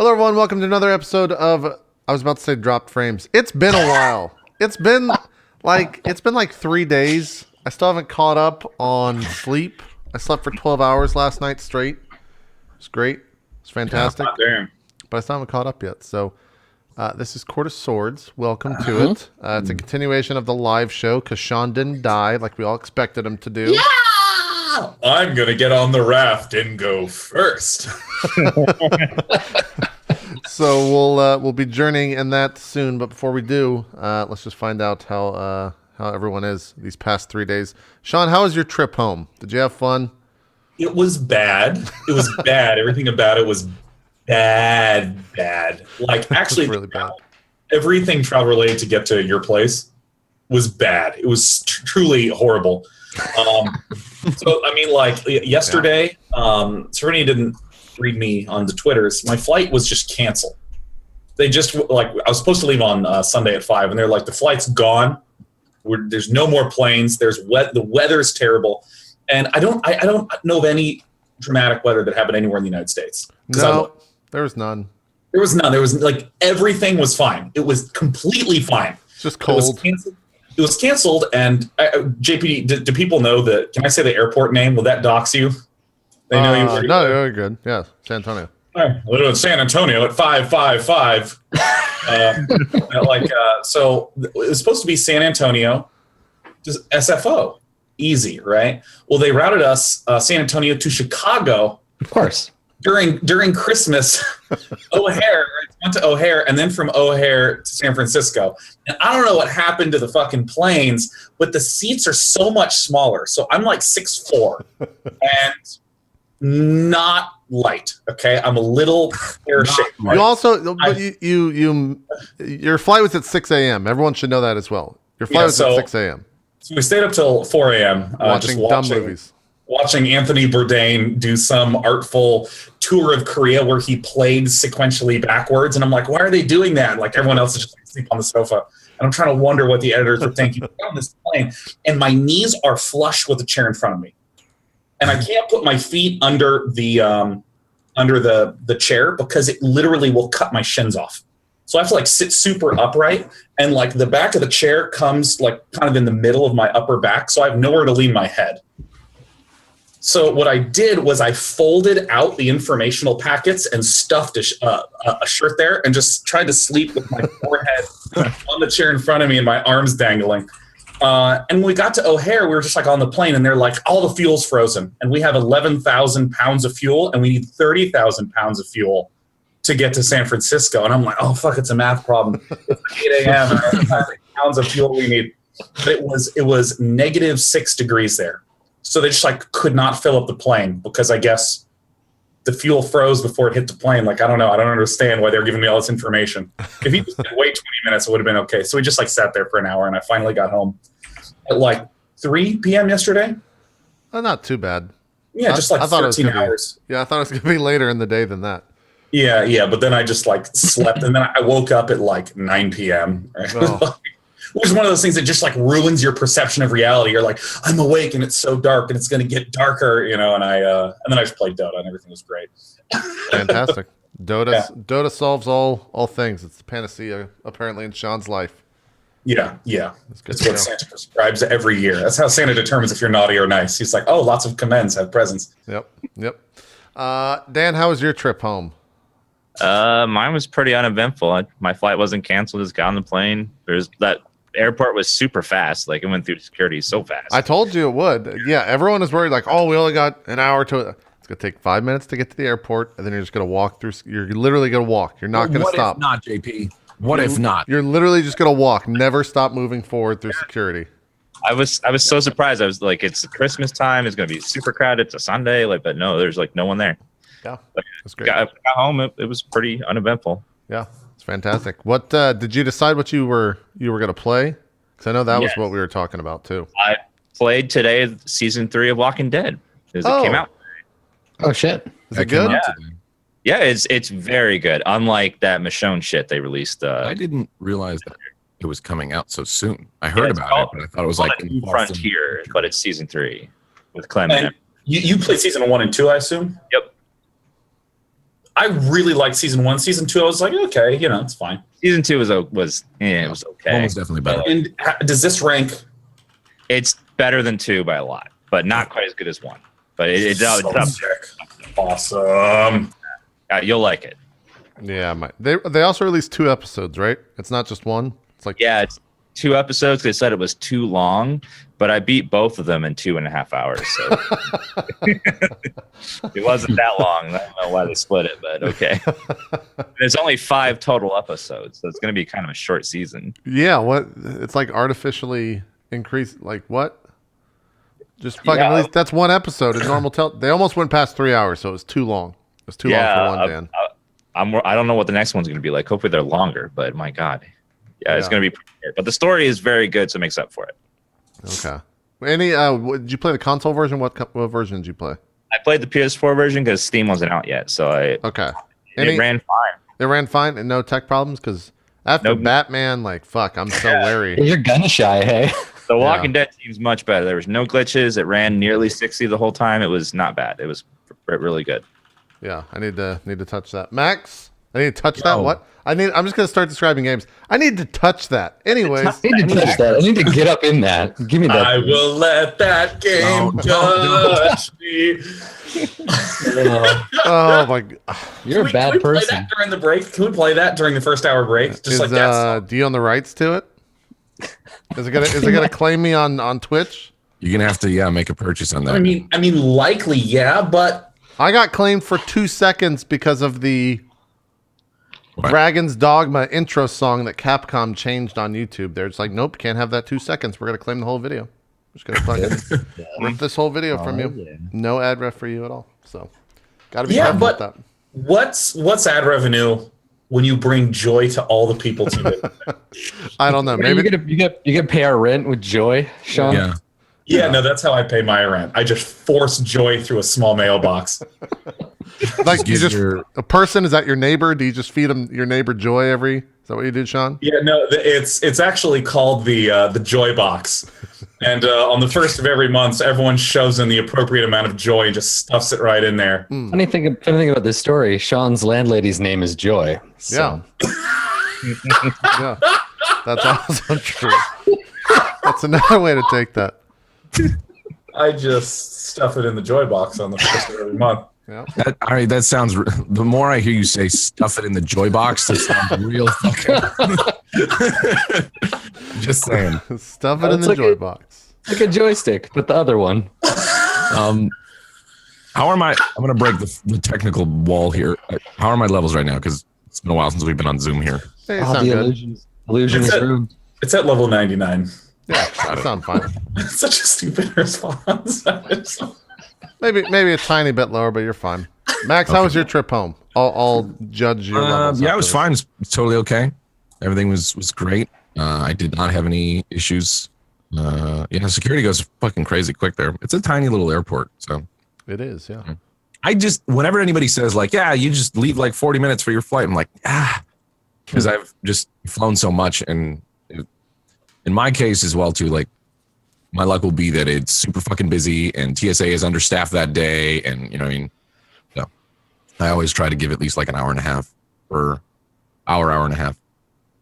Hello, everyone. Welcome to another episode of, I was about to say dropped frames. It's been a while. It's been like 3 days. I still haven't caught up on sleep. I slept for 12 hours last night straight. It's great. It's fantastic. Yeah, but I still haven't caught up yet. So this is Court of Swords. Welcome to it. It's a continuation of the live show because Sean didn't die like we all expected him to do. Yeah! I'm going to get on the raft and go first. So we'll be journeying in that soon. But before we do, let's just find out how everyone is these past 3 days. Sean, how was your trip home? Did you have fun? It was bad. It was bad. Everything about it was bad. Like, actually, really bad. Everything travel related to get to your place was bad. It was truly horrible. So, I mean, like, yesterday, Serenity didn't read me on the Twitters. My flight was just canceled. They just, like, I was supposed to leave on Sunday at 5, and they're like, the flight's gone. There's no more planes. The weather's terrible. And I don't know of any dramatic weather that happened anywhere in the United States. No, there was none. There was none. There was, like, everything was fine. It was completely fine. It's just cold. It was canceled, and JP, do people know that? Can I say the airport name? Will that dox you? They know you. No, you're good. Yeah, San Antonio. All right. We're doing San Antonio at 555. So it was supposed to be San Antonio, just SFO, easy, right? Well, they routed us San Antonio to Chicago. Of course. During Christmas, O'Hare, went to O'Hare, and then from O'Hare to San Francisco. And I don't know what happened to the fucking planes, but the seats are so much smaller. So I'm like 6'4", and not light. Okay, I'm a little pear-shaped. You also, your flight was at 6 a.m. Everyone should know that as well. Your flight was at 6 a.m. So we stayed up till 4 a.m. Watching dumb movies. Watching Anthony Bourdain do some artful tour of Korea where he played sequentially backwards. And I'm like, why are they doing that? Like, everyone else is just like, sleep on the sofa. And I'm trying to wonder what the editors were thinking on this plane. And my knees are flush with the chair in front of me. And I can't put my feet under the chair because it literally will cut my shins off. So I have to, like, sit super upright, and, like, the back of the chair comes, like, kind of in the middle of my upper back. So I have nowhere to lean my head. So what I did was I folded out the informational packets and stuffed a shirt there and just tried to sleep with my forehead on the chair in front of me and my arms dangling. And when we got to O'Hare, we were just, like, on the plane, and they're like, all the fuel's frozen. And we have 11,000 pounds of fuel, and we need 30,000 pounds of fuel to get to San Francisco. And I'm like, oh, fuck, it's a math problem. It's 8 a.m. and how many pounds of fuel we need. But it was -6 degrees there. So they just, like, could not fill up the plane because I guess the fuel froze before it hit the plane. Like, I don't know. I don't understand why they're giving me all this information. If you just said wait 20 minutes, it would have been okay. So we just, like, sat there for an hour, and I finally got home at, like, 3 p.m. yesterday. Not too bad. Yeah, just like 13 hours. I thought it was going to be later in the day than that. Yeah. But then I just, like, slept, and then I woke up at, like, 9 p.m. Right? Oh. Which is one of those things that just, like, ruins your perception of reality. You're like, I'm awake and it's so dark and it's going to get darker, you know. And then I just played Dota and everything was great. Fantastic. Dota solves all things. It's the panacea apparently in Sean's life. Yeah. It's what Santa prescribes every year. That's how Santa determines if you're naughty or nice. He's like, oh, lots of commends have presents. Yep. Dan, how was your trip home? Mine was pretty uneventful. My flight wasn't canceled. Just got on the plane. That airport was super fast. Like, it went through security so fast. I told you it would. Yeah, everyone is worried, like, oh, we only got an hour to it. It's going to take 5 minutes to get to the airport, and then you're just going to walk through. You're literally going to walk. You're not going to stop. What if not, JP? What if not? You're literally just going to walk. Never stop moving forward through security. I was so surprised. I was like, it's Christmas time. It's going to be super crowded. It's a Sunday. Like, but no, there's, like, no one there. Yeah, that's great. Got home. It was pretty uneventful. Yeah, it's fantastic. What did you decide what you were going to play? Because I know that was what we were talking about too. I played today season 3 of Walking Dead. It came out. Oh shit! Is it good? Yeah, it's very good. Unlike that Michonne shit they released. I didn't realize that it was coming out so soon. I heard about it, but I thought it was like New Frontier, but it's season 3 with Clem. And you played season 1 and 2, I assume. Yep. I really liked season 1. Season 2, I was like, okay, it's fine. Season 2 was it was okay. One was definitely better. And does this rank? It's better than 2 by a lot, but not quite as good as 1. But it's up. Sick. Awesome. You'll like it. Yeah, they also released 2 episodes, right? It's not just 1. It's like it's 2 episodes. They said it was too long, but I beat both of them in 2.5 hours. So it wasn't that long. I don't know why they split it, but okay. There's only 5 total episodes, so it's going to be kind of a short season. Yeah, what? It's like artificially increased. Like what? Just fucking release. That's 1 episode in normal They almost went past 3 hours, so it was too long. It was too long for one, Dan. I don't know what the next one's going to be like. Hopefully they're longer, but my God. Yeah, it's going to be pretty good. But the story is very good, so it makes up for it. Okay. Did you play the console version? What version did you play? I played the PS4 version because Steam wasn't out yet, so Okay. It ran fine. It ran fine and no tech problems? Because after Batman, like, fuck, I'm so wary. You're gun shy, hey? The Walking Dead seems much better. There was no glitches. It ran nearly 60 the whole time. It was not bad. It was really good. Yeah, I need to touch that. Max, I need to touch that. What? I'm just gonna start describing games. I need to touch that. Anyways, I need to touch that. I need to get up in that. Give me that. I will let that game touch me. oh my god, You're a bad Can we play person. that during the break? Can we play that during the first hour break? Just like that. Do you own the rights to it? Is it gonna claim me on Twitch? You're gonna have to make a purchase on that. I mean, likely, yeah, but I got claimed for 2 seconds because of the Dragon's Dogma intro song that Capcom changed on YouTube. They're just like, nope, can't have that 2 seconds. We're gonna claim the whole video. Just gonna fucking rip this whole video from you. Yeah. No ad ref for you at all. So, gotta be careful with that. what's ad revenue when you bring joy to all the people to it? I don't know. Maybe Maybe you get pay our rent with joy, Sean. Yeah. Yeah, no, that's how I pay my rent. I just force joy through a small mailbox. like you Give just your- a person. Is that your neighbor? Do you just feed them your neighbor joy every? Is that what you did, Sean? Yeah, no, it's actually called the joy box. And on the first of every month, everyone shoves in the appropriate amount of joy and just stuffs it right in there. Funny thing about this story, Sean's landlady's name is Joy. So. Yeah, that's also true. That's another way to take that. I just stuff it in the joy box on the first of every month. Yeah. All right, that sounds. The more I hear you say "stuff it in the joy box," that sounds real fucking. Just saying. Stuff it in It's the like joy a- box. Like a joystick, but the other one. How are my? I'm gonna break the technical wall here. How are my levels right now? Because it's been a while since we've been on Zoom here. Hey, you Oh, sound the good. illusion is It's a- ruined. It's at level 99. Yeah, you sound fine. It's such a stupid response. Maybe a tiny bit lower, but you're fine. Max, how was your trip home? I'll judge your levels. Yeah, it after was this. fine. It was totally okay. Everything was great. I did not have any issues. Security goes fucking crazy quick there. It's a tiny little airport, so It is, yeah. I just whenever anybody says like, yeah, you just leave like 40 minutes for your flight, I'm like, because I've just flown so much, and in my case as well too, like my luck will be that it's super fucking busy and TSA is understaffed that day, and you know what I mean. So I always try to give at least like an hour and a half or hour and a half.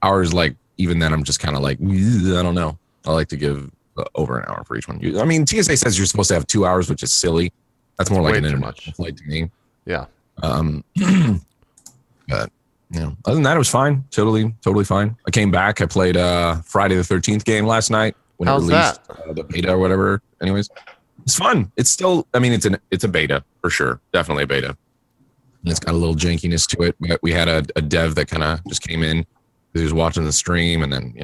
Hours, like even then I'm just kind of like, I don't know. I like to give over an hour for each one. I mean, TSA says you're supposed to have 2 hours, which is silly. That's more like way an too international flight to me. Yeah. But other than that, it was fine. Totally fine. I came back. I played Friday the 13th game last night when How's it released the beta or whatever. Anyways, it's fun. It's still, I mean, it's a beta for sure. Definitely a beta. And it's got a little jankiness to it. We had a dev that kind of just came in because he was watching the stream, and then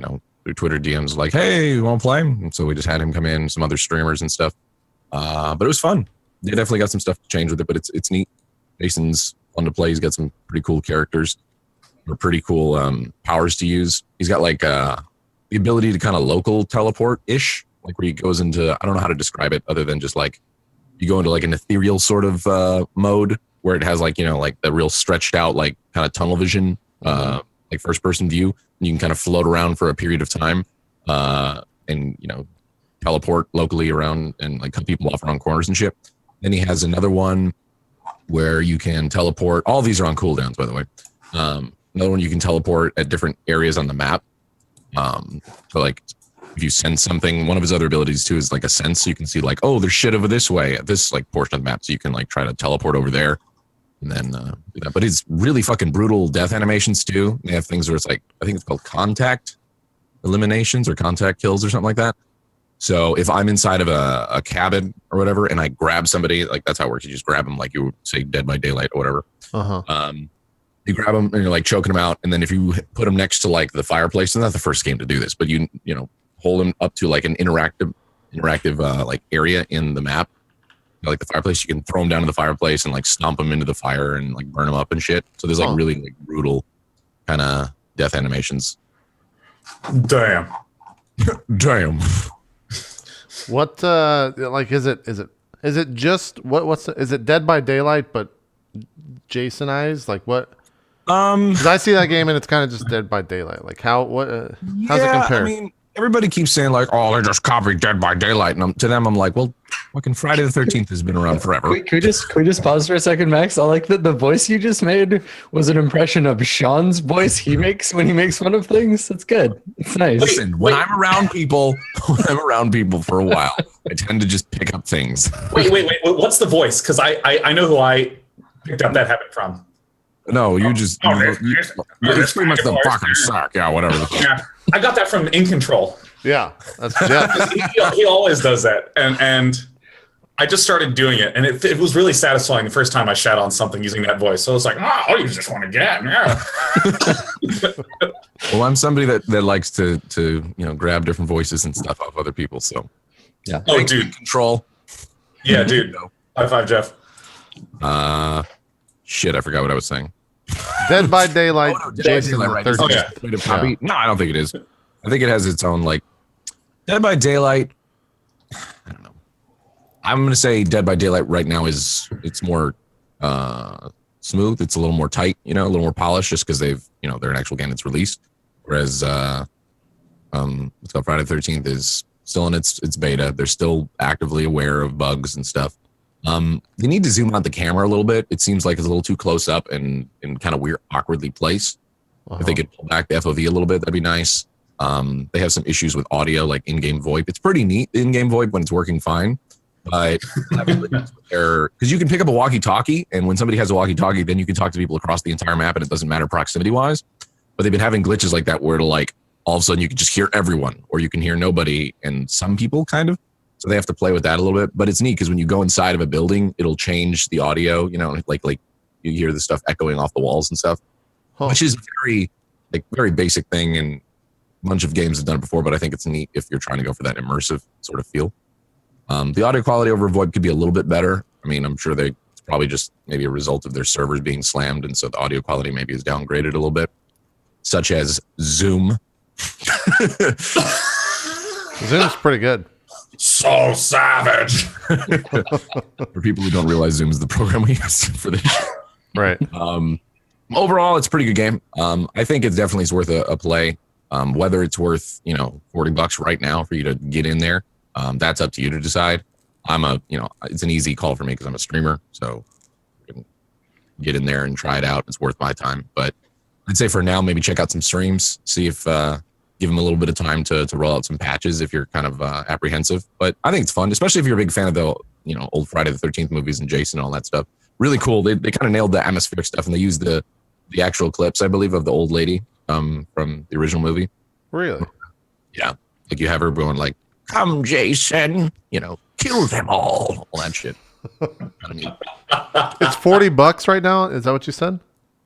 through Twitter DMs like, hey, you want to play? And so we just had him come in, some other streamers and stuff. But it was fun. They definitely got some stuff to change with it, but it's neat. Jason's fun to play. He's got some pretty cool characters or pretty cool powers to use. He's got like the ability to kind of local teleport-ish, like where he goes into, I don't know how to describe it other than just like you go into like an ethereal sort of mode where it has like, like the real stretched out, like kind of tunnel vision, like first person view. And you can kind of float around for a period of time and, teleport locally around and like cut people off around corners and shit. Then he has another one where you can teleport. All these are on cooldowns, by the way. Another one, you can teleport at different areas on the map. So like if you sense something, one of his other abilities too is like a sense. So you can see like, oh, there's shit over this way at this like portion of the map. So you can like try to teleport over there and then do that. But it's really fucking brutal death animations too. They have things where it's like, I think it's called contact eliminations or contact kills or something like that. So if I'm inside of a cabin or whatever, and I grab somebody, like that's how it works. You just grab them like you would say Dead by Daylight or whatever. You grab them and you're like choking them out. And then if you put them next to like the fireplace, and that's the first game to do this, but you know, hold them up to like an interactive like area in the map, like the fireplace, you can throw them down to the fireplace and like stomp them into the fire and like burn them up and shit. So there's like really like brutal kind of death animations. Damn. What like is it just is it Dead by Daylight but Jason eyes? Like what? Because I see that game and it's kind of just Dead by Daylight. Like how's it compare? I mean, everybody keeps saying like, oh, they're just copying Dead by Daylight, and to them I'm like, well, fucking Friday the 13th has been around forever. Can we just pause for a second, Max? I like that the voice you just made was an impression of Sean's voice he makes when he makes fun of things. That's good. It's nice. Listen, when I'm around people for a while, I tend to just pick up things. Wait. What's the voice? Because I know who I picked up that habit from. No, it's pretty much the fucking suck. Yeah, whatever. Yeah, I got that from In Control. Yeah, that's Jeff. he always does that, and I just started doing it, and it was really satisfying the first time I shat on something using that voice. So it's like, oh, you just want to get, yeah. Well, I'm somebody that likes to grab different voices and stuff off other people. So yeah. Oh, thanks, dude, Control. Yeah, dude. High five, Jeff. Shit, I forgot what I was saying. Dead by Daylight. Jason the right. 13th. Yeah. No, I don't think it is. I think it has its own like Dead by Daylight. I don't know. I'm gonna say Dead by Daylight right now it's more smooth. It's a little more tight, a little more polished, just because they're an actual game that's released. Whereas what's called Friday the 13th is still in its beta. They're still actively aware of bugs and stuff. They need to zoom out the camera a little bit. It seems like it's a little too close up and kind of weird, awkwardly placed. If they could pull back the FOV a little bit, that'd be nice. They have some issues with audio, like in-game VoIP. It's pretty neat, in-game VoIP, when it's working fine. But because you can pick up a walkie-talkie, and when somebody has a walkie-talkie, then you can talk to people across the entire map, and it doesn't matter proximity-wise. But they've been having glitches like that where it'll like all of a sudden you can just hear everyone, or you can hear nobody and some people kind of. So they have to play with that a little bit, but it's neat because when you go inside of a building, it'll change the audio, like you hear the stuff echoing off the walls and stuff, which is very basic thing. And a bunch of games have done it before, but I think it's neat if you're trying to go for that immersive sort of feel. The audio quality over VoIP could be a little bit better. I mean, I'm sure it's probably just maybe a result of their servers being slammed. And so the audio quality maybe is downgraded a little bit, such as Zoom. Zoom's pretty good. So savage. For people who don't realize, Zoom is the program we use for this. Right. Overall, it's a pretty good game. I think it definitely is worth a play. Whether it's worth $40 right now for you to get in there, that's up to you to decide. It's an easy call for me because I'm a streamer, so I can get in there and try it out. It's worth my time. But I'd say for now, maybe check out some streams, see if give them a little bit of time to roll out some patches if you're kind of apprehensive. But I think it's fun, especially if you're a big fan of the old Friday the 13th movies and Jason and all that stuff. Really cool. They kind of nailed the atmospheric stuff, and they used the actual clips, I believe, of the old lady from the original movie. Really? Yeah. Like you have her going like, "Come, Jason, kill them all that shit." It's $40 right now. Is that what you said?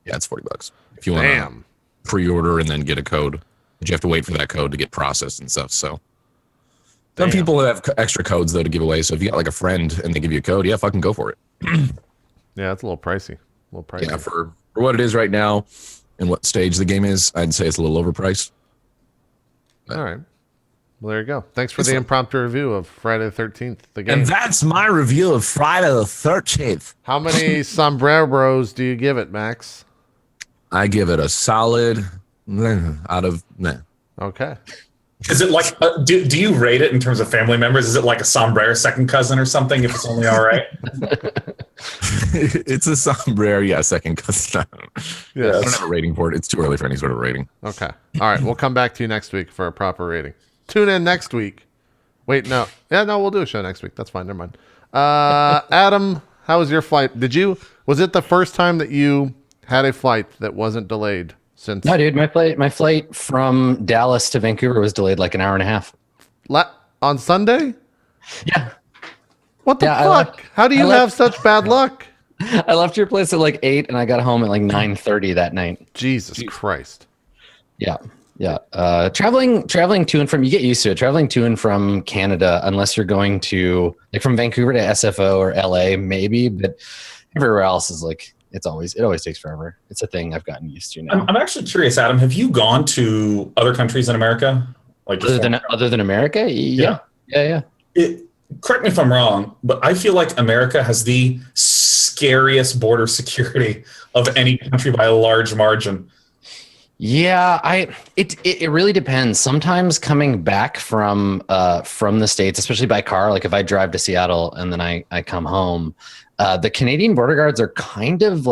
Yeah, it's $40 if you want to pre-order and then get a code. But you have to wait for that code to get processed and stuff. So some people have extra codes though to give away. So if you got like a friend and they give you a code, yeah, fucking go for it. Yeah, it's a little pricey. Yeah, for what it is right now and what stage the game is, I'd say it's a little overpriced. But, all right. Well, there you go. Thanks for the impromptu review of Friday the 13th, the game. And that's my review of Friday the 13th. How many sombreros do you give it, Max? I give it a solid out of. Okay. Is it like, do you rate it in terms of family members? Is it like a sombrero second cousin or something if it's only all right? It's a sombrero, yeah, second cousin. Yes. I don't have a rating for it. It's too early for any sort of rating. Okay. All right. We'll come back to you next week for a proper rating. Tune in next week. Wait, no. Yeah, no, we'll do a show next week. That's fine. Never mind. Adam, how was your flight? Was it the first time that you had a flight that wasn't delayed since? No, dude, my flight from Dallas to Vancouver was delayed like an hour and a half. On Sunday? Yeah. What the fuck? How do you have such bad luck? I left your place at like 8 and I got home at like 9:30 that night. Jesus Christ. Yeah. Yeah. Traveling to and from, you get used to it. Traveling to and from Canada, unless you're going to like from Vancouver to SFO or LA, maybe, but everywhere else is like, it always takes forever. It's a thing I've gotten used to now. I'm actually curious, Adam, have you gone to other countries in America? Like other than America? Yeah. Correct me if I'm wrong, but I feel like America has the scariest border security of any country by a large margin. Yeah, it really depends. Sometimes coming back from the States, especially by car, like if I drive to Seattle and then I come home, the Canadian border guards are kind of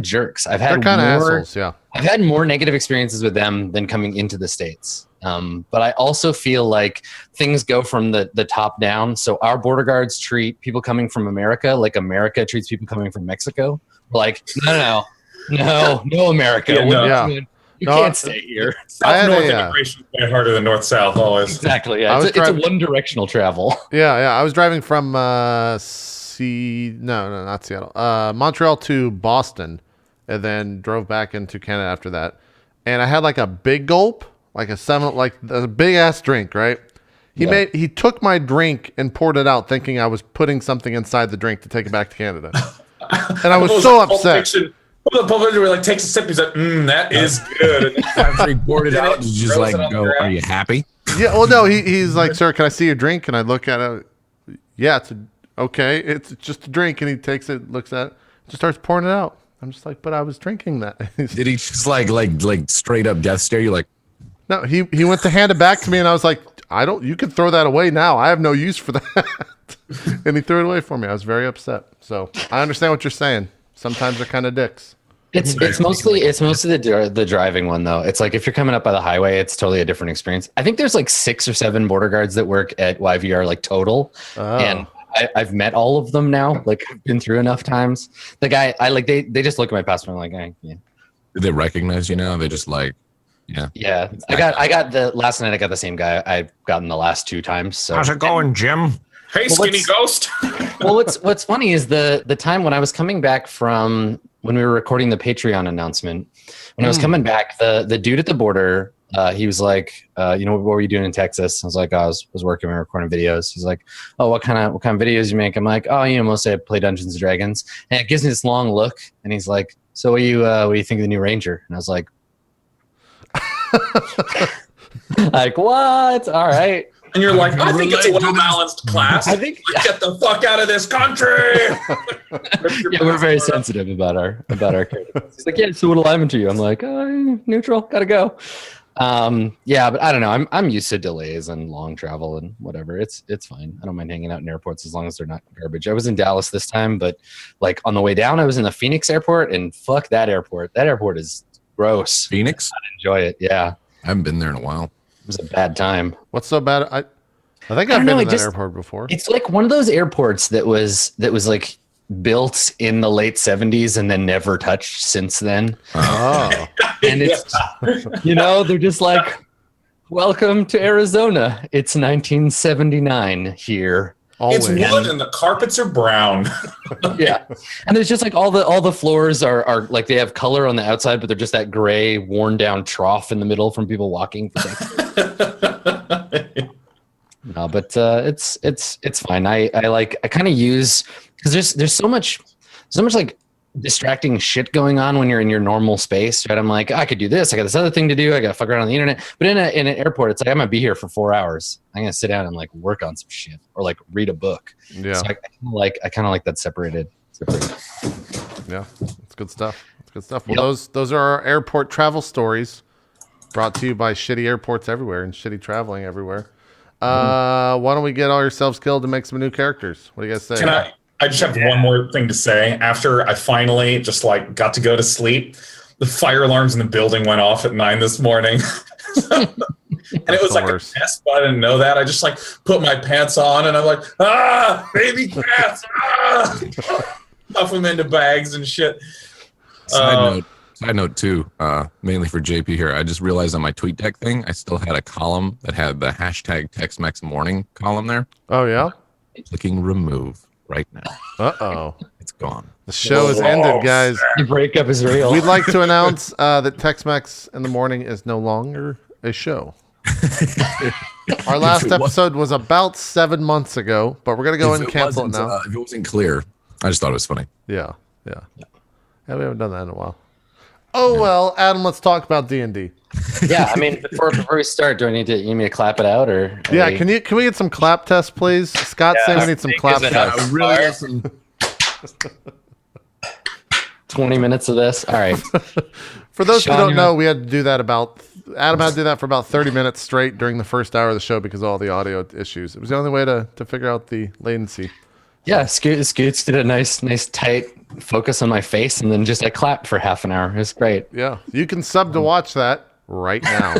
jerks. They're kind of assholes, yeah. I've had more negative experiences with them than coming into the States. But I also feel like things go from the top down. So our border guards treat people coming from America like America treats people coming from Mexico. Like, no, America. Yeah, You can't stay here. South-North integration is way harder than North-South always. Exactly. Yeah. It's a one-directional travel. Yeah. I was driving from not Seattle. Montreal to Boston, and then drove back into Canada after that. And I had like a big gulp, like a big ass drink, right? He took my drink and poured it out, thinking I was putting something inside the drink to take it back to Canada. And I was so upset. The publisher like takes a sip. He's like, that is good. After he poured it out, he's just like, "Go, are you happy?" Yeah. Well, no. He's like, "Sir, can I see your drink?" And I look at it. Yeah, okay. It's just a drink. And he takes it, looks at it, just starts pouring it out. I'm just like, "But I was drinking that." Did he just like straight up death stare you? Like, no. He went to hand it back to me, and I was like, You can throw that away now. I have no use for that." And he threw it away for me. I was very upset. So I understand what you're saying. Sometimes they're kind of dicks. It's mostly the driving one though. It's like if you're coming up by the highway, it's totally a different experience. I think there's like 6 or 7 border guards that work at YVR like total, and I've met all of them now. Like I've been through enough times. The guy, they just look at my passport and like, yeah. Did they recognize you now? They just like, yeah. Yeah, I got the last night. I got the same guy I've gotten the last 2 times. So how's it going, Jim? Hey, skinny ghost. Well, what's funny is the time when I was coming back from when we were recording the Patreon announcement, when I was coming back, the dude at the border, he was like, what were you doing in Texas? I was like, I was working, we were recording videos. He's like, oh, what kind of videos you make? I'm like, oh, mostly I play Dungeons and Dragons. And it gives me this long look, and he's like, so what do you think of the new Ranger? And I was like, like what? All right. And you're like, I think it's a well-balanced class. I think get the fuck out of this country. Yeah, we're very sensitive about our characters. He's like, yeah, so what'll happen to you? I'm like, neutral, gotta go. Yeah, but I don't know. I'm used to delays and long travel and whatever. It's fine. I don't mind hanging out in airports as long as they're not garbage. I was in Dallas this time, but like on the way down, I was in the Phoenix airport, and fuck that airport. That airport is gross. Phoenix? I enjoy it. Yeah. I haven't been there in a while. It was a bad time. What's so bad? I think I've been to that airport before. It's like one of those airports that was like built in the late 70s and then never touched since then. Oh. And it's they're just like, welcome to Arizona. It's 1979 here. Always. It's wood and the carpets are brown. Yeah. And there's just like all the floors are like they have color on the outside, but they're just that gray, worn down trough in the middle from people walking. No, but it's fine. I kind of use, because there's so much like distracting shit going on when you're in your normal space, right? I'm like, I could do this, I got this other thing to do, I got to fuck around on the internet. But in an airport, it's like I'm gonna be here for 4 hours. I'm gonna sit down and like work on some shit or like read a book. Yeah. So I kind of like that separated. Yeah, it's good stuff. Well, those are our airport travel stories. Brought to you by shitty airports everywhere and shitty traveling everywhere. Why don't we get all yourselves killed and make some new characters? What do you guys say? Can I just have one more thing to say. After I finally just like got to go to sleep, the fire alarms in the building went off at 9 this morning. And it was like a test, but I didn't know that. I just like put my pants on and I'm like, baby cats, stuff them into bags and shit. Side note too, mainly for JP here. I just realized on my TweetDeck thing, I still had a column that had the hashtag TextMex morning column there. Oh yeah. Clicking remove right now. Uh-oh. It's gone. The show is ended, guys. The breakup is real. We'd like to announce that Tex-Mex in the morning is no longer a show. Our last episode was about 7 months ago, but we're going to go and cancel it now. If it wasn't clear, I just thought it was funny. Yeah. We haven't done that in a while. Oh, well, Adam, let's talk about D&D. Yeah, I mean, before we start, do I need to you need me to clap it out or? Yeah, can we get some clap tests, please? Scott saying we need some clap tests. Really some 20 minutes of this. All right. For those who Sean, don't know, we had to do that Adam had to do that for about 30 minutes straight during the first hour of the show because of all the audio issues. It was the only way to figure out the latency. Yeah, Scoots did a nice tight focus on my face and then just I clapped for half an hour. It was great. Yeah, you can sub to watch that right now.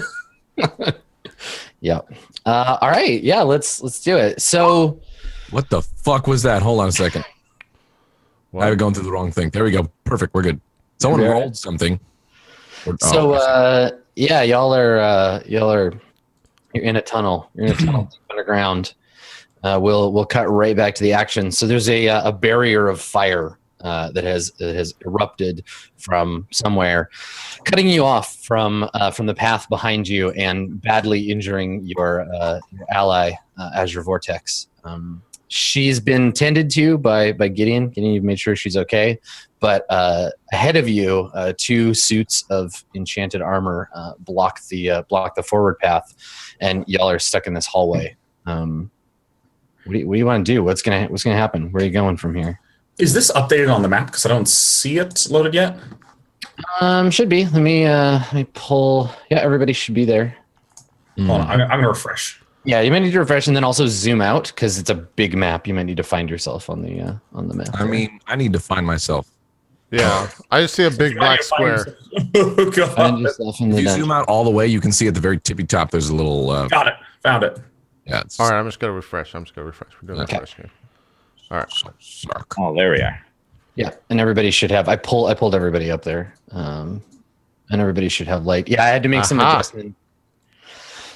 Yeah. All right. Yeah, let's do it. So, what the fuck was that? Hold on a second. What? I was going through the wrong thing. There we go. Perfect. We're good. Someone rolled something. Yeah, y'all are you're in a tunnel. You're in a tunnel underground. We'll cut right back to the action. So there's a barrier of fire that has erupted from somewhere, cutting you off from the path behind you and badly injuring your ally, Azure Vortex. She's been tended to by Gideon. Gideon made sure she's okay. But ahead of you, 2 suits of enchanted armor block the forward path, and y'all are stuck in this hallway. What do you want to do? What's gonna happen? Where are you going from here? Is this updated on the map? Because I don't see it loaded yet. Should be. Let me pull. Yeah, everybody should be there. Hold on, I'm gonna refresh. Yeah, you might need to refresh and then also zoom out because it's a big map. You might need to find yourself on the map. I mean, I need to find myself. Yeah, I just see a big black square. Oh, God. Find yourself in the If you dungeon. zoom out all the way, you can see at the very tippy top. There's a little. Got it. Found it. Yeah. It's All right, I'm just gonna refresh. We're doing a refresh here. All right. Sark. Oh, there we are. Yeah, and everybody should have. I pulled everybody up there, and everybody should have light. Yeah, I had to make some adjustment.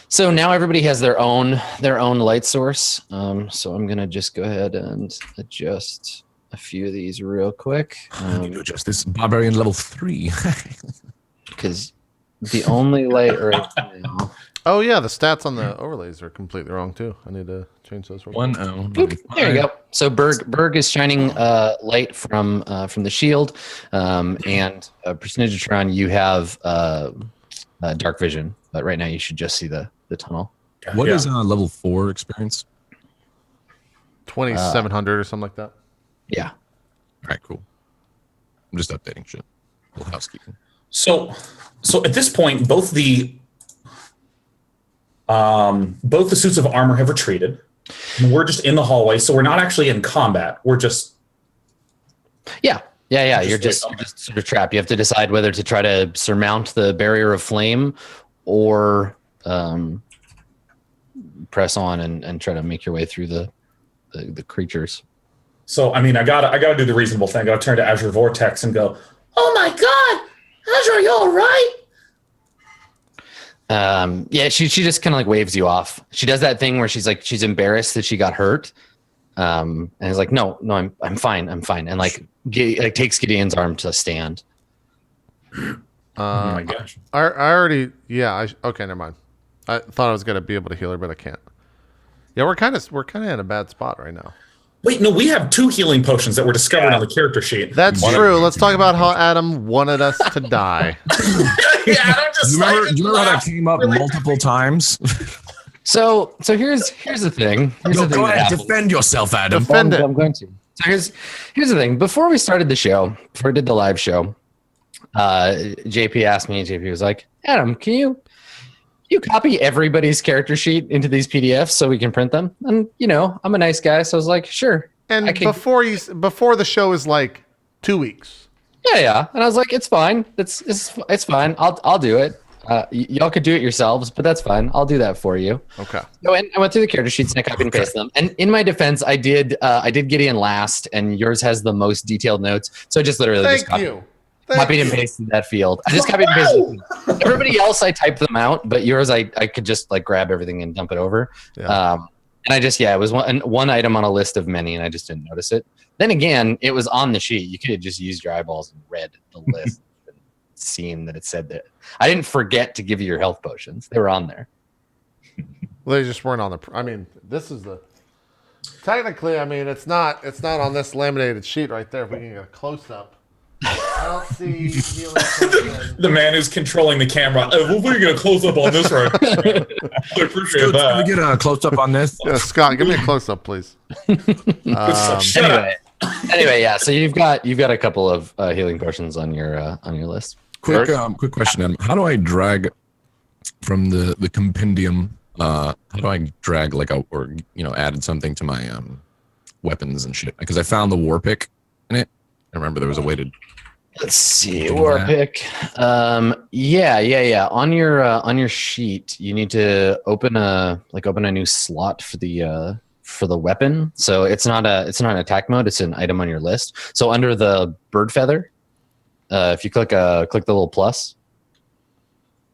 So now everybody has their own light source. So I'm gonna just go ahead and adjust a few of these real quick. Just this barbarian level 3. Because the only light right now. Oh yeah, the stats on the overlays are completely wrong too. I need to change those. Real quick. 1 There you go. So Berg is shining light from the shield, and Percentagetron, you have dark vision. But right now you should just see the tunnel. What is level 4 experience? 2,700 or something like that. Yeah. All right, cool. I'm just updating shit. A little housekeeping. So at this point, both the suits of armor have retreated. And we're just in the hallway, so we're not actually in combat. We're just Yeah. You're just sort of trapped. You have to decide whether to try to surmount the barrier of flame or press on and try to make your way through the creatures. So I mean, I gotta do the reasonable thing. I gotta turn to Azure Vortex and go, "Oh my God, Azure, are you all right?" Yeah, she just kind of like waves you off. She does that thing where she's embarrassed that she got hurt, and is like, no, I'm fine, and like takes Gideon's arm to stand. Oh my gosh! I already. Yeah. Okay. Never mind. I thought I was gonna be able to heal her, but I can't. Yeah, we're kind of in a bad spot right now. Wait, no, we have 2 healing potions that were discovered on the character sheet. That's true. Let's talk about how Adam wanted us to die. Yeah, I'm just Do you remember how that came up multiple times? So here's the thing. Go ahead, defend yourself, Adam. Defend it. I'm going to. So here's the thing. Before we started the show, before we did the live show, JP asked me. JP was like, "Adam, can you You copy everybody's character sheet into these PDFs so we can print them. And I'm a nice guy, so I was like, sure. And I can- before the show is like 2 weeks. Yeah. And I was like, it's fine. It's fine. I'll do it. Y'all could do it yourselves, but that's fine. I'll do that for you. Okay. So I went through the character sheets and I copied and pasted them. And in my defense, I did Gideon last, and yours has the most detailed notes. So I just literally just copied and pasted that field. I just copied and pasted. Everybody else, I typed them out, but yours, I could just like grab everything and dump it over. Yeah. And I just, it was one item on a list of many, and I just didn't notice it. Then again, it was on the sheet. You could have just used your eyeballs and read the list and seen that it said that. I didn't forget to give you your health potions. They were on there. Well, they just weren't on the. I mean, this is the. Technically, I mean, it's not on this laminated sheet right there. If we can get a close up. I don't see healing potion. The man who's controlling the camera. We're going to close up on this right now. I appreciate Can we that. get a close up on this? Yeah, Scott, give me a close up, please. Shut up. Anyway, yeah. So you've got a couple of healing potions on your list. Quick question, Adam. How do I drag from the compendium? How do I drag added something to my weapons and shit? Because I found the war pick in it. I remember there was a way to. Let's see, war pick. Yeah. On your sheet, you need to open a new slot for the weapon. So it's not an attack mode. It's an item on your list. So under the bird feather, if you click the little plus,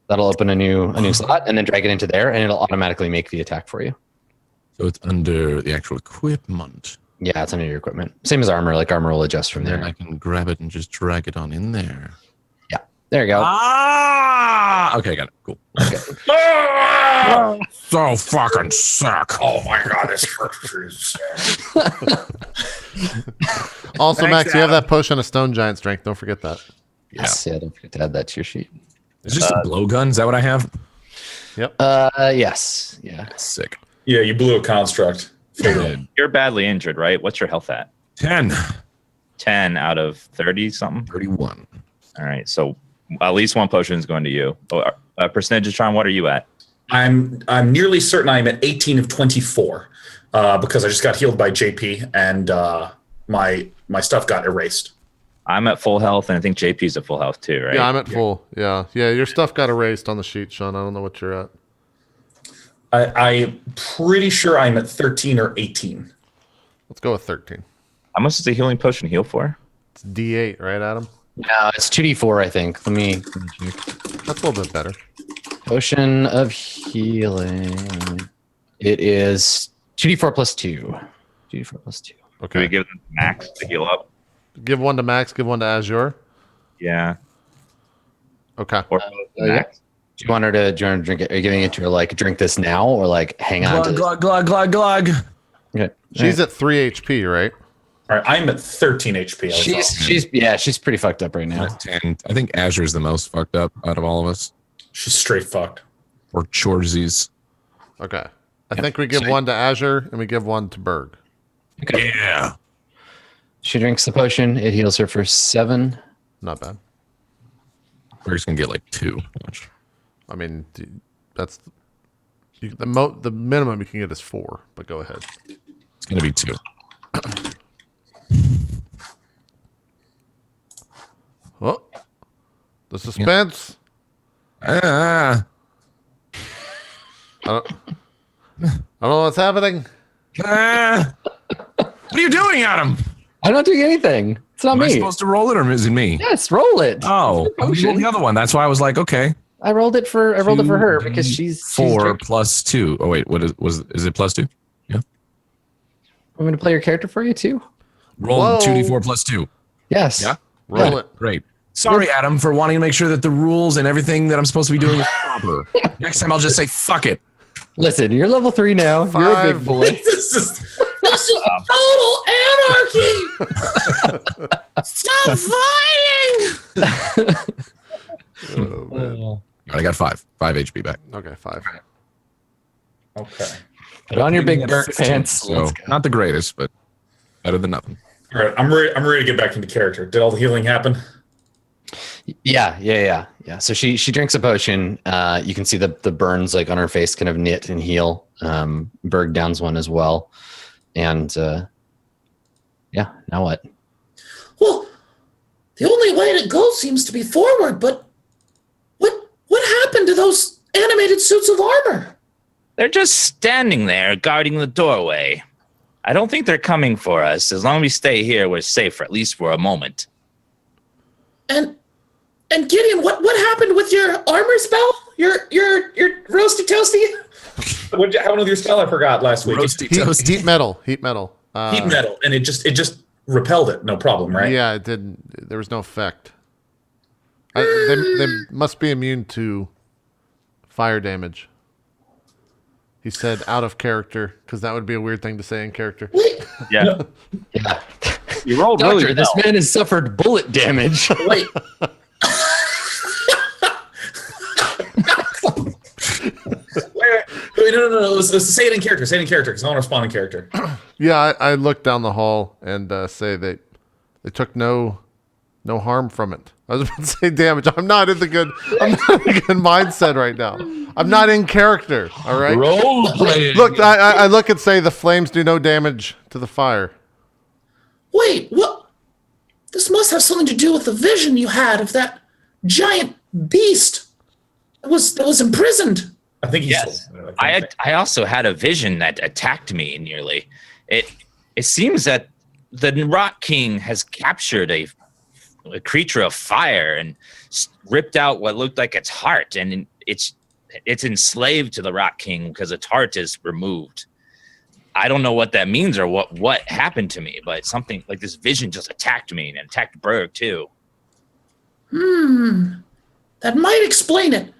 that'll open a new slot, and then drag it into there, and it'll automatically make the attack for you. So it's under the actual equipment. Yeah, it's under your equipment. Same as armor. Like armor will adjust from Then there. I can grab it and just drag it on in there. Yeah, there you go. Okay, got it. Cool. Okay. So fucking sick. Oh my god, this hurts. Also, Thanks, Max, you have Adam. that potion of stone giant strength. Don't forget that. Yes, yeah. Don't forget to add that to your sheet. Is this a blowgun? Is that what I have? Yes. Yeah. Sick. Yeah, you blew a construct. You're badly injured, right? What's your health at? 10. 10 out of 30 something. 31. All right, so at least one potion is going to you. Percentage Tron, what are you at? I'm nearly certain I'm at 18 of 24 because I just got healed by JP and my stuff got erased. I'm at full health, and I think JP's at full health too, right? Yeah, I'm at full. Yeah. Your stuff got erased on the sheet, Sean. I don't know what you're at. I'm pretty sure I'm at 13 or 18. Let's go with 13. How much does a healing potion heal for? It's D8, right, Adam? No, it's 2d4, I think. Let me check. That's a little bit better. Potion of healing. It is 2d4 plus 2. 2d4 plus 2. Can Okay. we give them max to heal up? Give one to Max. Give one to Azure. Yeah. Okay. Or max? Do you want her to drink it? Are you giving it to her like drink this now or like hang on to Glug, glug, glug, glug, glug. Okay. She's at 3 HP, right? All right, I'm at 13 HP. She's pretty fucked up right now. At 10. I think Azure's the most fucked up out of all of us. She's straight fucked. Or Chorzies. Okay. I think we give one to Azure and we give one to Berg. Okay. Yeah. She drinks the potion. It heals her for 7. Not bad. Berg's gonna get like 2. Watch. I mean, that's the minimum you can get is 4. But go ahead. It's gonna be 2. Oh, the suspense. Ah. I don't know what's happening. Ah. What are you doing, Adam? I'm not doing anything. It's not Am I me. supposed to roll it or is it me? Yes, roll it. Oh, I rolled the other one. That's why I was like, okay. I rolled it for her because she's 4 drinking. plus 2. Oh wait, what is it plus 2? Yeah. I'm going to play your character for you too. Roll Whoa. 2d4 plus 2. Yes. Yeah. Roll it. Great. Sorry, Adam, for wanting to make sure that the rules and everything that I'm supposed to be doing is proper. Next time I'll just say fuck it. Listen, you're level 3 now. You're a 5. big boy. This is total anarchy. Stop fighting. Oh, man. All right, I got 5 HP back. Okay, 5. Okay. Put on your big At burnt 15, pants. So Let's go. not the greatest, but better than nothing. All right, I'm ready to get back into character. Did all the healing happen? Yeah. So she drinks a potion. You can see the burns like on her face kind of knit and heal. Berg downs one as well. And now what? Well, the only way to go seems to be forward, but what happened to those animated suits of armor? They're just standing there guarding the doorway. I don't think they're coming for us. As long as we stay here, we're safe for at least for a moment. And Gideon, what happened with your armor spell? Your roasty toasty? What happened with your spell? I forgot last week. Roasty toast. Heat metal. Heat metal, and it just repelled it. No problem, right? Yeah, it didn't. There was no effect. They must be immune to fire damage. He said out of character, because that would be a weird thing to say in character. Yeah. Yeah. You rolled Doctor, really well. this man has suffered bullet damage. Wait. Wait, no. Say it in character. Say it in character, because I want to respond in character. Yeah, I looked down the hall and say they took no harm from it. I was about to say damage. I'm not in the good mindset right now. I'm not in character. All right. RollPlay. Look, I look and say the flames do no damage to the fire. Wait, what? This must have something to do with the vision you had of that giant beast that was imprisoned. I think he's. Yes. I also had a vision that attacked me nearly. It seems that the Rock King has captured a creature of fire and ripped out what looked like its heart, and it's enslaved to the Rock King because its heart is removed. I don't know what that means or what happened to me, but something like this vision just attacked me and attacked Berg too. That might explain it.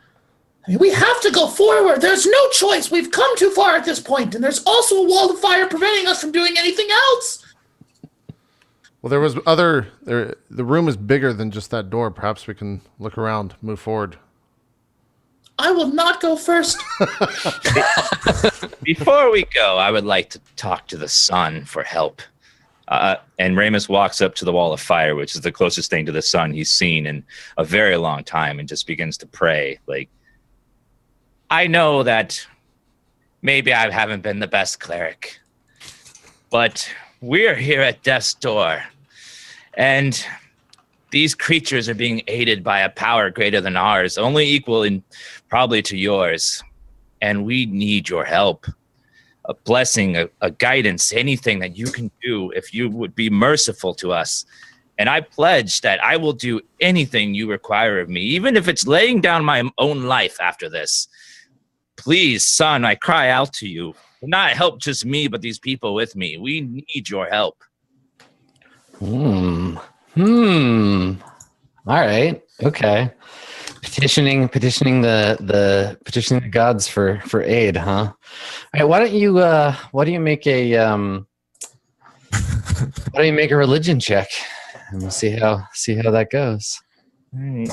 I mean, we have to go forward. There's no choice. We've come too far at this point, and there's also a wall of fire preventing us from doing anything else. Well, there was the room is bigger than just that door. Perhaps we can look around, move forward. I will not go first. Before we go, I would like to talk to the sun for help. And Ramus walks up to the wall of fire, which is the closest thing to the sun he's seen in a very long time, and just begins to pray. Like, I know that maybe I haven't been the best cleric, but we're here at death's door, and these creatures are being aided by a power greater than ours, only equal in probably to yours, and we need your help. A blessing, a guidance, anything that you can do if you would be merciful to us. And I pledge that I will do anything you require of me, even if it's laying down my own life after this. Please, son, I cry out to you. Not help just me, but these people with me. We need your help. All right. Okay. Petitioning the gods for aid, huh? All right. Why don't you make a religion check, and we'll see how that goes. All right.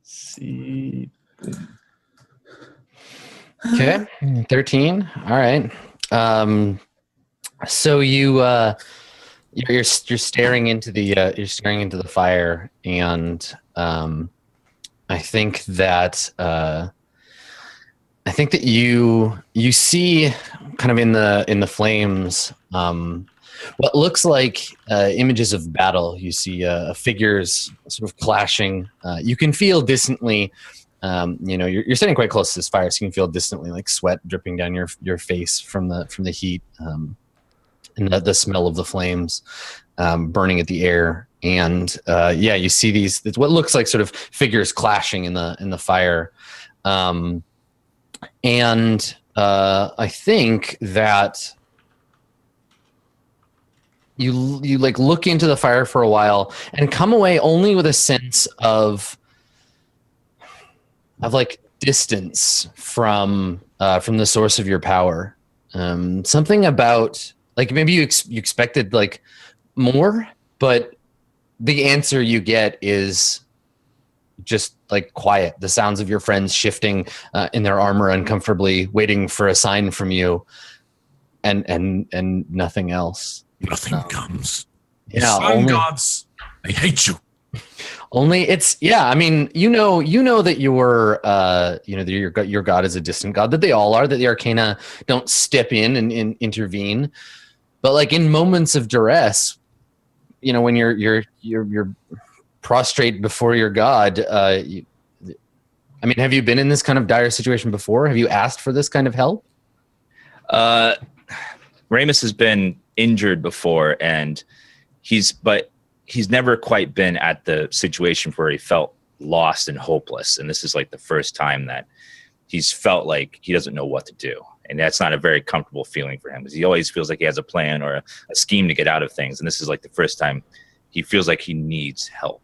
See. Okay. 13. All right. So you're staring into the fire, and I think that you see kind of in the flames what looks like images of battle. You see figures sort of clashing. You can feel distantly. You're sitting quite close to this fire, so you can feel distantly like sweat dripping down your face from the heat. And the smell of the flames burning at the air, and you see these what looks like sort of figures clashing in the fire, and I think that you like look into the fire for a while and come away only with a sense of like distance from the source of your power. Something about like maybe you expected like more, but the answer you get is just like quiet. The sounds of your friends shifting in their armor uncomfortably, waiting for a sign from you, and nothing else. Nothing comes. Yeah, Sun gods I hate you. Only I mean, you know that your that your god is a distant god, that they all are, that the arcana don't step in and intervene. But like in moments of duress, when you're prostrate before your god, I mean, have you been in this kind of dire situation before? Have you asked for this kind of help? Ramus has been injured before, and he's never quite been at the situation where he felt lost and hopeless. And this is like the first time that he's felt like he doesn't know what to do. And that's not a very comfortable feeling for him, because he always feels like he has a plan or a scheme to get out of things. And this is like the first time he feels like he needs help.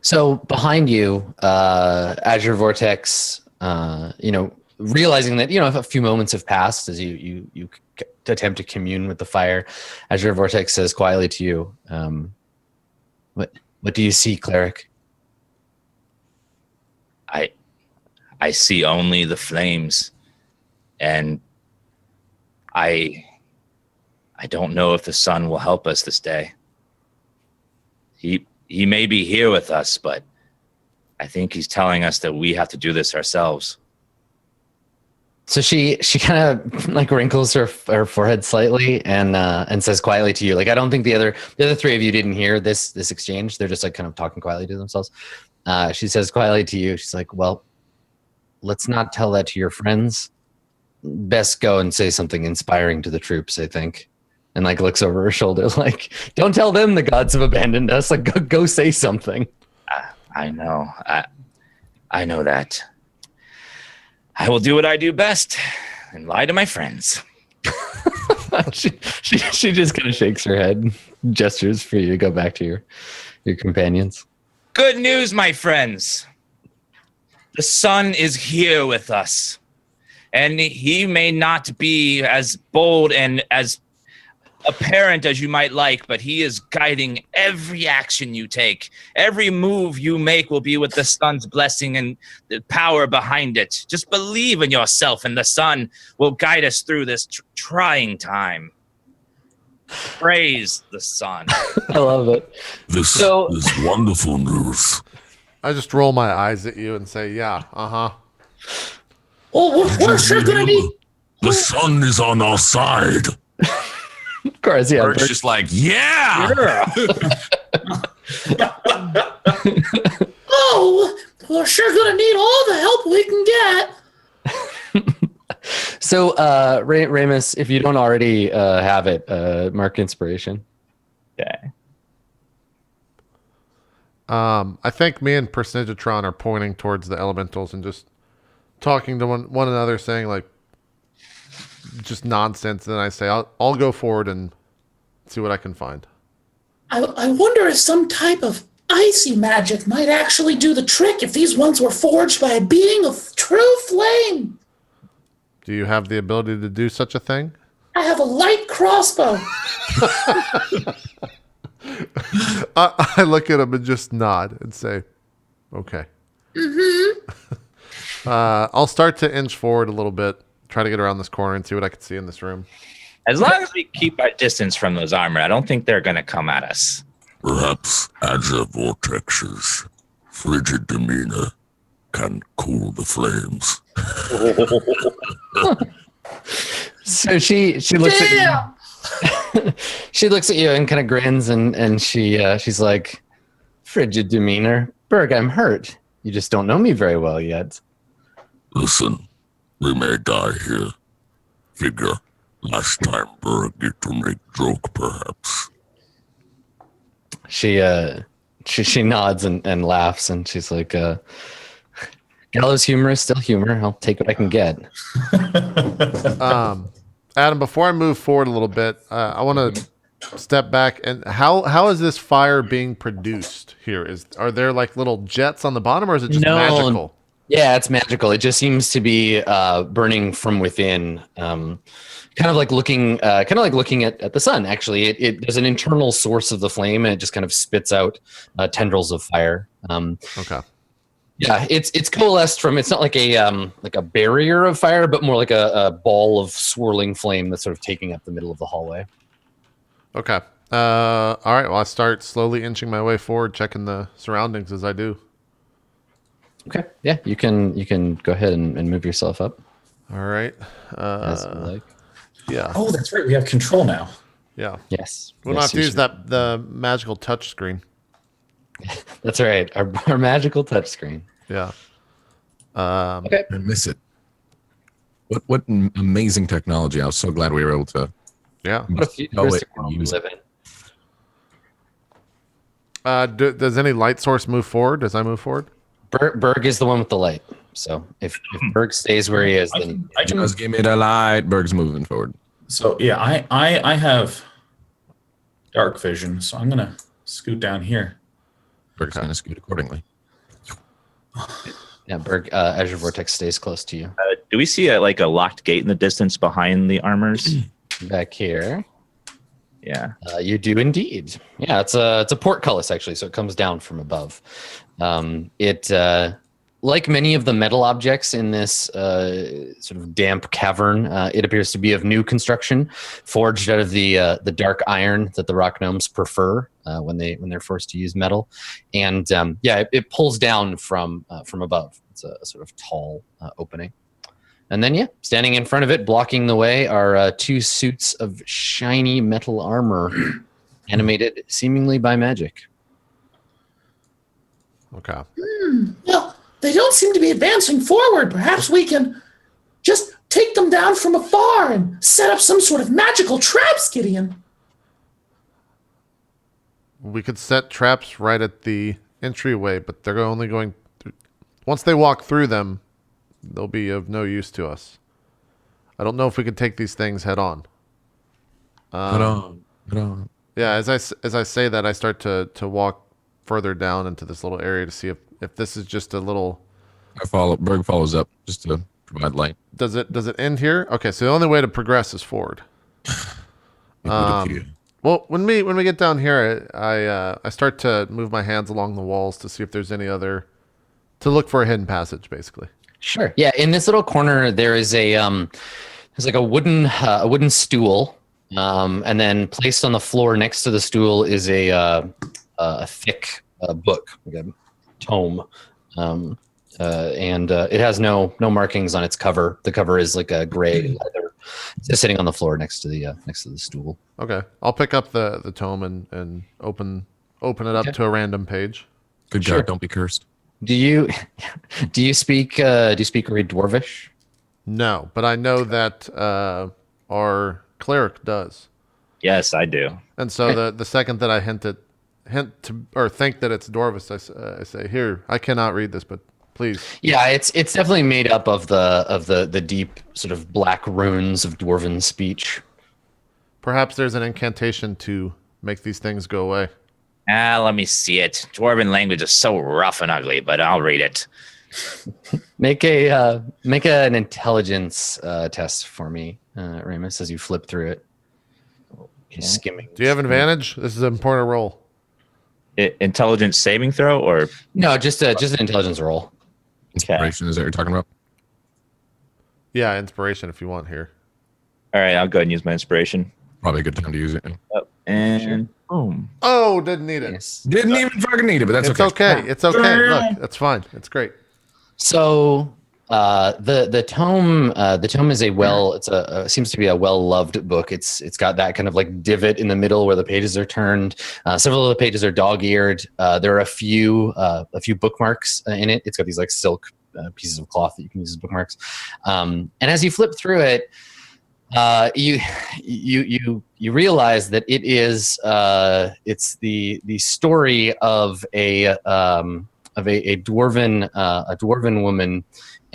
So behind you, Azure Vortex, realizing that, a few moments have passed as you attempt to commune with the fire, Azure Vortex says quietly to you, what do you see, cleric? I see only the flames, and I don't know if the sun will help us this day. He may be here with us, but I think he's telling us that we have to do this ourselves. So she kind of like wrinkles her forehead slightly and says quietly to you, like, I don't think the other three of you didn't hear this exchange. They're just like kind of talking quietly to themselves. She says quietly to you, she's like, well, let's not tell that to your friends. Best go and say something inspiring to the troops, I think. And like looks over her shoulder, like, don't tell them the gods have abandoned us. Like, go say something. I know. I know that. I will do what I do best and lie to my friends. she just kind of shakes her head, gestures for you to go back to your companions. Good news, my friends. The sun is here with us, and he may not be as bold and as apparent as you might like, but he is guiding every action you take. Every move you make will be with the sun's blessing and the power behind it. Just believe in yourself, and the sun will guide us through this trying time. Praise the sun. I love it. This is wonderful news. I just roll my eyes at you and say, yeah, uh-huh. Oh, we're sure gonna need... The sun is on our side. Of course, yeah. Bert's just like, yeah. Oh, we're sure gonna need all the help we can get. So, Ramus, if you don't already have it, mark inspiration. Okay. I think me and Personagetron are pointing towards the elementals and just talking to one another, saying like just nonsense. And I say, I'll go forward and see what I can find. I wonder if some type of icy magic might actually do the trick if these ones were forged by a being of true flame. Do you have the ability to do such a thing? I have a light crossbow. I look at him and just nod and say, okay. Mm-hmm. I'll start to inch forward a little bit, try to get around this corner and see what I can see in this room. As long as we keep our distance from those armor, I don't think they're going to come at us. Perhaps Azure Vortex's frigid demeanor can cool the flames. So she looks at you. She looks at you and kind of grins and she's like, frigid demeanor. Berg, I'm hurt. You just don't know me very well yet. Listen, we may die here. Figure, last time Berg get to make joke, perhaps. She nods and laughs and she's like, gallows humor is still humor. I'll take what I can get. Adam, before I move forward a little bit, I want to step back. And how is this fire being produced here? Are there like little jets on the bottom, or is it just magical? Yeah, it's magical. It just seems to be burning from within, kind of like looking at the sun. Actually, there's an internal source of the flame, and it just kind of spits out tendrils of fire. Okay. Yeah, it's coalesced from. It's not like a barrier of fire, but more like a ball of swirling flame that's sort of taking up the middle of the hallway. Okay. All right. Well, I start slowly inching my way forward, checking the surroundings as I do. Okay. Yeah, you can go ahead and move yourself up All right. as you like. Yeah. Oh, that's right. We have control now. Yeah. Yes. We don't Yes, have to you use should. the magical touch screen. That's right. Our magical touchscreen. Yeah. Okay. I miss it. What amazing technology! I was so glad we were able to. Yeah. What a futuristic world we live in. Does any light source move forward as I move forward? Berg is the one with the light. So if Berg stays where he is, then I can. Just give me the light. Berg's moving forward. So yeah, I have dark vision, so I'm gonna scoot down here. Berg's going to scoot accordingly. yeah, Berg, Azure Vortex stays close to you. Do we see a locked gate in the distance behind the armors? Back here. Yeah. You do indeed. Yeah, it's a portcullis actually, so it comes down from above. It like many of the metal objects in this sort of damp cavern, it appears to be of new construction, forged out of the dark iron that the rock gnomes prefer when they're forced to use metal. And it pulls down from above. It's a sort of tall opening. And then, standing in front of it, blocking the way, are two suits of shiny metal armor, animated seemingly by magic. Okay. Well, they don't seem to be advancing forward. Perhaps we can just take them down from afar and set up some sort of magical traps, Gideon. We could set traps right at the entryway, but they're only going. Once they walk through them, they'll be of no use to us. I don't know if we could take these things head on. Head on. Yeah, as I say that, I start to walk further down into this little area to see if this is just a little. Berg follows up just to provide light. Does it end here? Okay, so the only way to progress is forward. It would appear. Well, when we get down here, I start to move my hands along the walls to see if there's any other, to look for a hidden passage, basically. Sure. Yeah, in this little corner, there is there's like a wooden stool, and then placed on the floor next to the stool is a thick book, like a tome, and it has no markings on its cover. The cover is like a gray leather. It's just sitting on the floor next to the stool. Okay, I'll pick up the tome and open it up to a random page. Good Sure. God, don't be cursed. Do you speak or read Dwarvish? No, but I know that our cleric does. Yes, I do. And so the second that I hint to or think that it's Dwarvish, I say, here, I cannot read this, but please. Yeah, it's definitely made up of the deep sort of black runes of dwarven speech. Perhaps there's an incantation to make these things go away. Let me see it. Dwarven language is so rough and ugly, but I'll read it. Make an intelligence test for me, Ramus, as you flip through it. Just skimming. Do you have an advantage? This is an important roll. Intelligence saving throw or No, just an intelligence roll. Inspiration, is that what you're talking about? Yeah, inspiration if you want here. all right, I'll go ahead and use my inspiration. Probably a good time to use it. And boom. Oh, didn't need it. Yes. Didn't even fucking need it, but that's It's okay. okay. It's okay. Look, it's fine. It's great. So the tome is seems to be a well-loved book. It's got that kind of like divot in the middle where the pages are turned. Several of the pages are dog-eared. There are a few bookmarks in it. It's got these like silk pieces of cloth that you can use as bookmarks. And as you flip through it, you realize that it is it's the story of a dwarven woman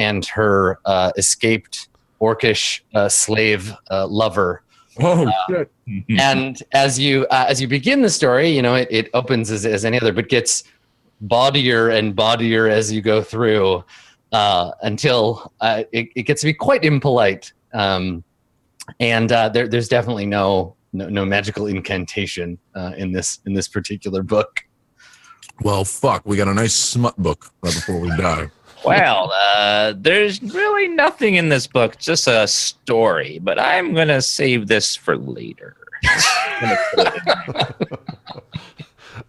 and her escaped orcish slave lover. Oh, shit. And as you begin the story, it opens as any other, but gets bawdier and bawdier as you go through until it gets to be quite impolite. And there's definitely no magical incantation in this particular book. Well, fuck. We got a nice smut book right before we die. Well, there's really nothing in this book, just a story, but I'm going to save this for later.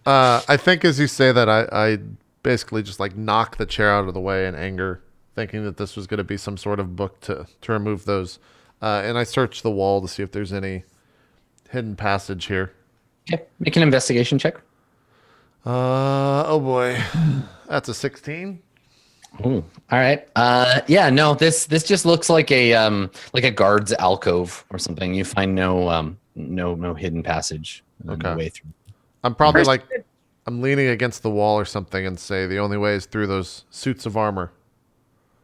I think as you say that, I basically just like knock the chair out of the way in anger, thinking that this was going to be some sort of book to remove those. And I search the wall to see if there's any hidden passage here. Okay, make an investigation check. Oh boy, that's a 16. Ooh, all right. Yeah, no, this just looks like a guard's alcove or something. You find no hidden passage on the way through. I'm probably I'm leaning against the wall or something and say the only way is through those suits of armor.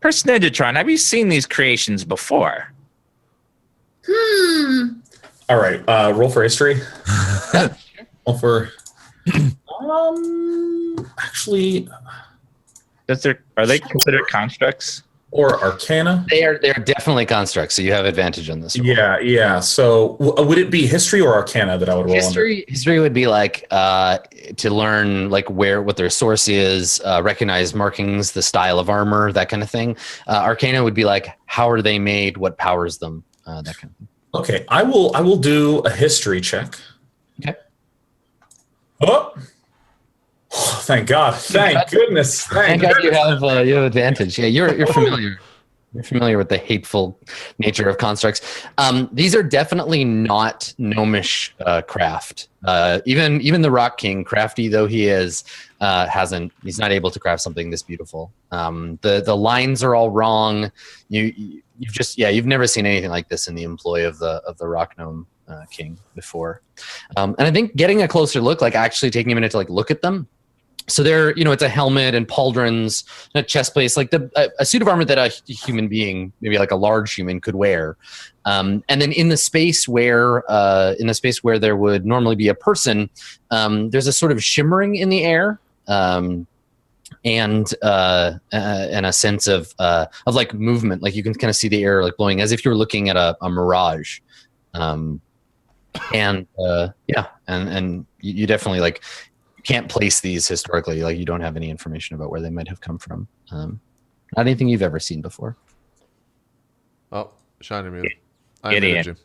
Personagetron, have you seen these creations before? All right, roll for history. Roll for. Actually, Are they considered constructs? or Arcana. They're definitely constructs, so you have advantage on this. Yeah. So would it be history or Arcana that I would roll under? History would be like to learn like what their source is, recognize markings, the style of armor, that kind of thing. Arcana would be like how are they made, what powers them, that kind of thing. Okay, I will do a history check. Okay. Oh, thank God! Thank goodness! Thank God you have advantage. Yeah, you're familiar. You're familiar with the hateful nature of constructs. These are definitely not gnomish craft. Even the Rock King, crafty though he is, he's not able to craft something this beautiful. The lines are all wrong. You've never seen anything like this in the employ of the Rock Gnome King before. And I think getting a closer look, like actually taking a minute to like look at them. So they're, it's a helmet and pauldrons, a chest plate, like a suit of armor that a human being, maybe like a large human, could wear. And then in the space where there would normally be a person, there's a sort of shimmering in the air, and a sense of like movement, like you can kind of see the air like blowing as if you were looking at a mirage. And you definitely like. Can't place these historically, like you don't have any information about where they might have come from. Not anything you've ever seen before. Oh, Sean, you're muted. I Get muted in. you.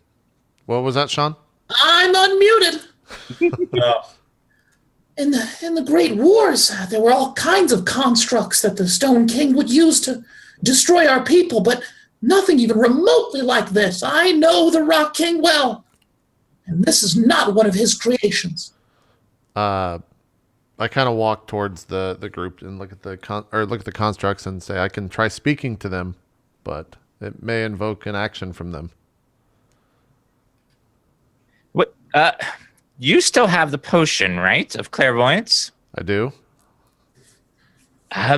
What was that, Sean? I'm unmuted. In the Great Wars, there were all kinds of constructs that the Stone King would use to destroy our people, but nothing even remotely like this. I know the Rock King well, and this is not one of his creations. I kind of walk towards the group and look at the constructs and say I can try speaking to them, but it may invoke an action from them. What? You still have the potion, right, of clairvoyance? I do.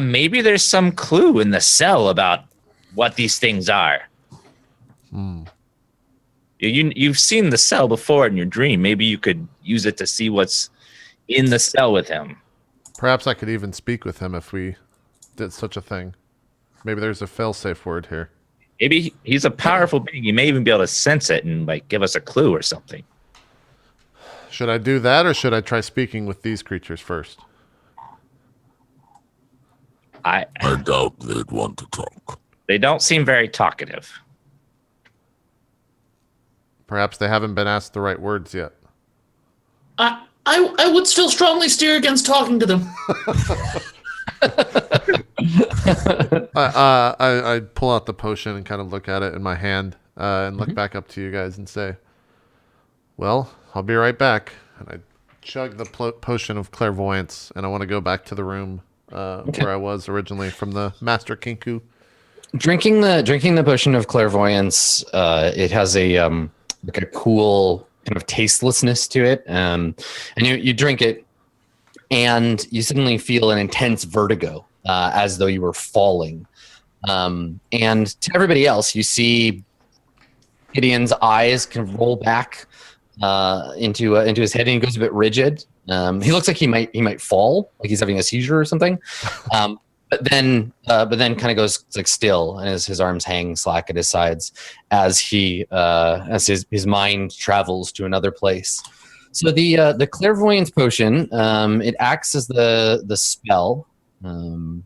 Maybe there's some clue in the cell about what these things are. You've seen the cell before in your dream. Maybe you could use it to see what's in the cell with him. Perhaps I could even speak with him if we did such a thing. Maybe there's a fail-safe word here. Maybe he's a powerful being. You may even be able to sense it and like give us a clue or something. Should I do that, or should I try speaking with these creatures first? I doubt they'd want to talk. They don't seem very talkative. Perhaps they haven't been asked the right words yet. I would still strongly steer against talking to them. I pull out the potion and kind of look at it in my hand and look back up to you guys and say, well, I'll be right back. And I chug the potion of clairvoyance, and I want to go back to the room where I was originally from the Master Kinku. Drinking the potion of clairvoyance, it has a like a cool kind of tastelessness to it, and you drink it, and you suddenly feel an intense vertigo, as though you were falling. And to everybody else, you see Gideon's eyes kind of roll back into his head, and he goes a bit rigid. He looks like he might fall, like he's having a seizure or something. But then kind of goes like still, and his arms hang slack at his sides as his mind travels to another place. So the clairvoyance potion, it acts as the spell, and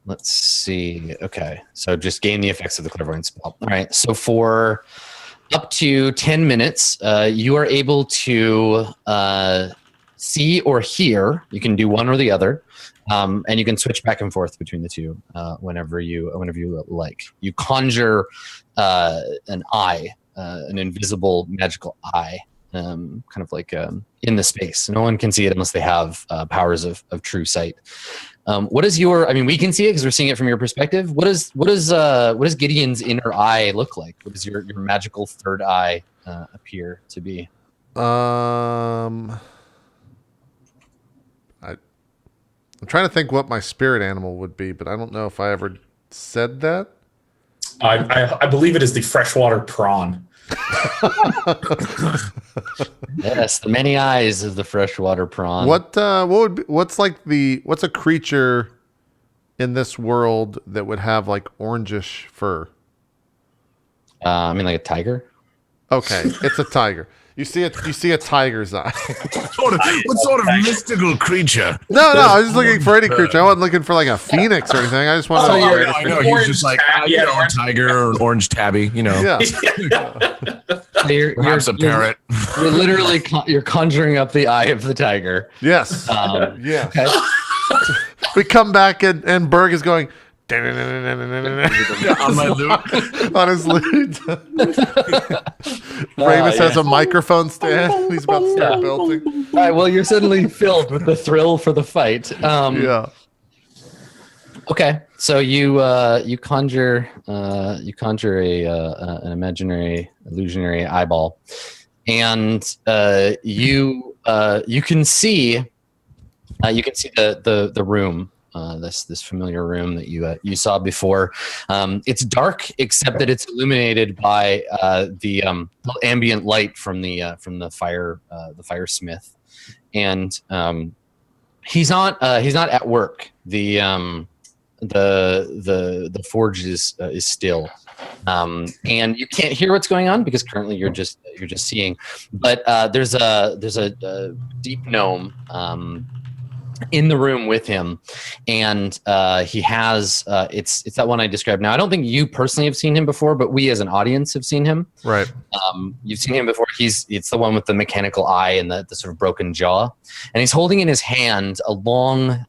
let's see. Okay, so just gain the effects of the clairvoyance spell. All right, so for up to 10 minutes, you are able to see or hear. You can do one or the other, and you can switch back and forth between the two whenever you like. You conjure an eye, an invisible magical eye, kind of like in the space. No one can see it unless they have powers of true sight. What is your? I mean, we can see it because we're seeing it from your perspective. What does Gideon's inner eye look like? What does your magical third eye appear to be? I'm trying to think what my spirit animal would be, but I don't know if I ever said that. I believe it is the freshwater prawn. Yes, the many eyes of the freshwater prawn. What's a creature in this world that would have like orangish fur? I mean, like a tiger. Okay, it's a tiger. You see a tiger's eye. What sort of mystical creature? No, I was just looking for any creature. I wasn't looking for like a phoenix or anything. I just wanted to. I know he's just like a tiger or an orange tabby, Yeah. Perhaps a parrot. You're literally you're conjuring up the eye of the tiger. Yes. Yeah. Okay. We come back and Berg is going On my lute. on his lute. Ramus has a microphone stand. He's about to start belting. All right. Well, you're suddenly filled with the thrill for the fight. Yeah. Okay. So you conjure an imaginary illusionary eyeball, and you can see the room. This familiar room that you saw before. It's dark, except that it's illuminated by the ambient light from the firesmith, and he's not at work. The forge is still, and you can't hear what's going on because currently you're just seeing. But there's a deep gnome in the room with him, and he has it's that one I described. Now, I don't think you personally have seen him before, but we as an audience have seen him. Right. You've seen him before. It's the one with the mechanical eye and the sort of broken jaw, and he's holding in his hand a long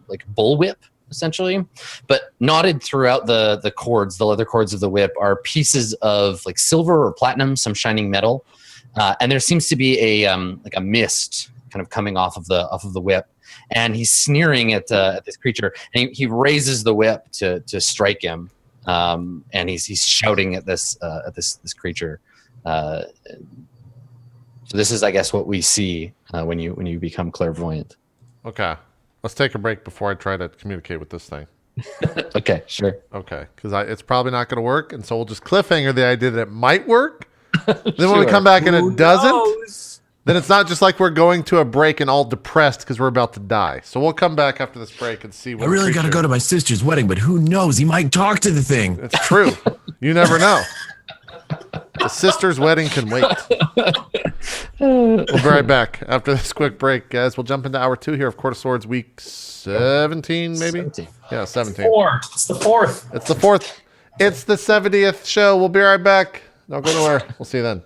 like bullwhip, essentially, but knotted throughout the cords, the leather cords of the whip, are pieces of like silver or platinum, some shining metal, and there seems to be a like a mist kind of coming off of the whip, and he's sneering at this creature, and he raises the whip to strike him, and he's shouting at this creature. So this is, I guess, what we see when you become clairvoyant. Okay. Let's take a break before I try to communicate with this thing. Okay, sure. Okay, because it's probably not going to work, and so we'll just cliffhanger the idea that it might work. Then when we come back and it doesn't, then it's not just like we're going to a break and all depressed because we're about to die. So we'll come back after this break and see what. I really got to go to my sister's wedding, but who knows? He might talk to the thing. It's true. You never know. The sister's wedding can wait. We'll be right back after this quick break, guys. We'll jump into hour 2 here of Court of Swords, week 17, maybe? 17. Yeah, 17. It's the fourth. It's the 4th. It's the 70th show. We'll be right back. Don't go nowhere. We'll see you then.